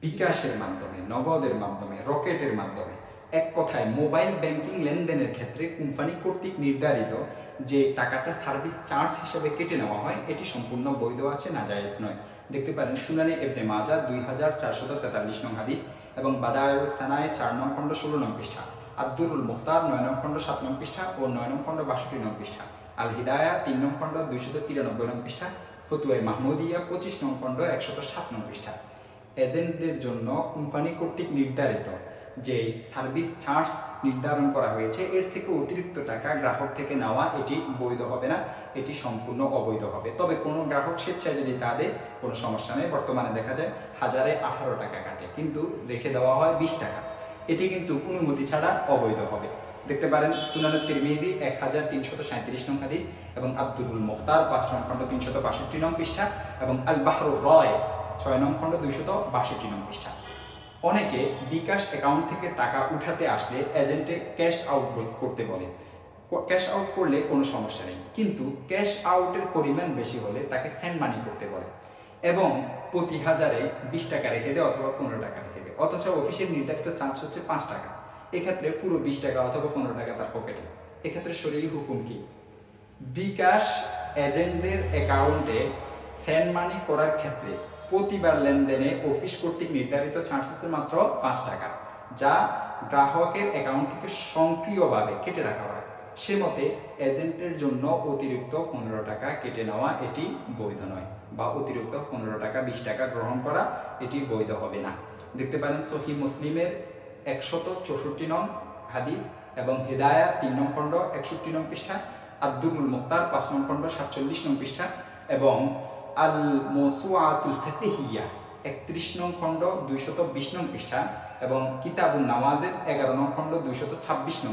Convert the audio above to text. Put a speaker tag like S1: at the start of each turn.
S1: বিকাশের মাধ্যমে, নগদের মাধ্যমে, রকেটের মাধ্যমে, এক কথায় মোবাইল ব্যাংকিং লেনদেনের ক্ষেত্রে কোম্পানি কর্তৃক নির্ধারিত যে টাকাটা সার্ভিস চার্জ হিসেবে কেটে নেওয়া হয় এটি সম্পূর্ণ বৈধ আছে, নাজায়েজ নয়। দেখতে পারেন সুনানে ইবনে মাজাহ 2443 নং হাদিস এবং বাদায়ুস সানায়ে 4 নং খণ্ড 16 নং পৃষ্ঠা, আদ-দুরুল মুখতার 9 নং খণ্ড 7 নং পৃষ্ঠা ও 9 নং খণ্ড 62 নং পৃষ্ঠা, আল হিদায়া 3 নং খণ্ড 293 নং পৃষ্ঠা, ফতুয়ায়ে মাহমুদিয়া 25 নং খণ্ড 107 নং পৃষ্ঠা। এজেন্টদের জন্য কোম্পানি কর্তৃক নির্ধারিত যে সার্ভিস চার্জ নির্ধারণ করা হয়েছে এর থেকে অতিরিক্ত টাকা গ্রাহক থেকে নেওয়া এটি বৈধ হবে না, এটি সম্পূর্ণ অবৈধ হবে। তবে কোনো গ্রাহক স্বেচ্ছায় যদি তা দেয় কোনো সমস্যা নেই। বর্তমানে দেখা যায় 18 টাকা কাটে কিন্তু রেখে দেওয়া হয় 20 টাকা, এটি কিন্তু অনুমতি ছাড়া অবৈধ হবে। দেখতে পারেন সুনানে তিরমিজি 1337 নং হাদিস এবং আব্দুল মুখতার 5 নং খণ্ড 362 নং পৃষ্ঠা এবং আল বাহরুর রায় 6 নং খণ্ড 262 নং পৃষ্ঠা। অনেকে বিকাশ অ্যাকাউন্ট থেকে টাকা উঠাতে আসলে এজেন্টে ক্যাশ আউট করতে বলে। ক্যাশ আউট করলে কোনো সমস্যা নেই, কিন্তু ক্যাশ আউটের পরিমাণ বেশি হলে তাকে সেন্ড মানি করতে বলে এবং প্রতি হাজারে 20 টাকা রেখে দেয় অথবা 15 টাকা রেখে দেয়, অথচ অফিসের নির্ধারিত চার্জ হচ্ছে 5 টাকা। এক্ষেত্রে পুরো 20 টাকা অথবা 15 টাকা তার পকেটে। এক্ষেত্রে শরীয়ী হুকুম কি? বিকাশ এজেন্টদের অ্যাকাউন্টে সেন্ড মানি করার ক্ষেত্রে প্রতিবার লেনদেনে অফিস কর্তৃক নির্ধারিত চার্জ হচ্ছে মাত্র 5 টাকা, যা গ্রাহকের অ্যাকাউন্ট থেকে সক্রিয়ভাবে কেটে রাখা হয়। সে মতে এজেন্টের জন্য অতিরিক্ত 15 টাকা কেটে নেওয়া এটি বৈধ নয়, বা অতিরিক্ত 15 টাকা 20 টাকা গ্রহণ করা এটি বৈধ হবে না। দেখতে পারেন সহিহ মুসলিমের 164 নং হাদিস এবং হিদায়া 3 নং খণ্ড 61 নং পৃষ্ঠা, আদ-দুরুল মুখতার 5 নং খণ্ড 47 নং পৃষ্ঠা এবং আল মওসুআতুল ফিকহিয়া 31 নং খণ্ড 220 নং পৃষ্ঠা এবং কিতাবুন নামাজের 11 নং খণ্ড 226 নং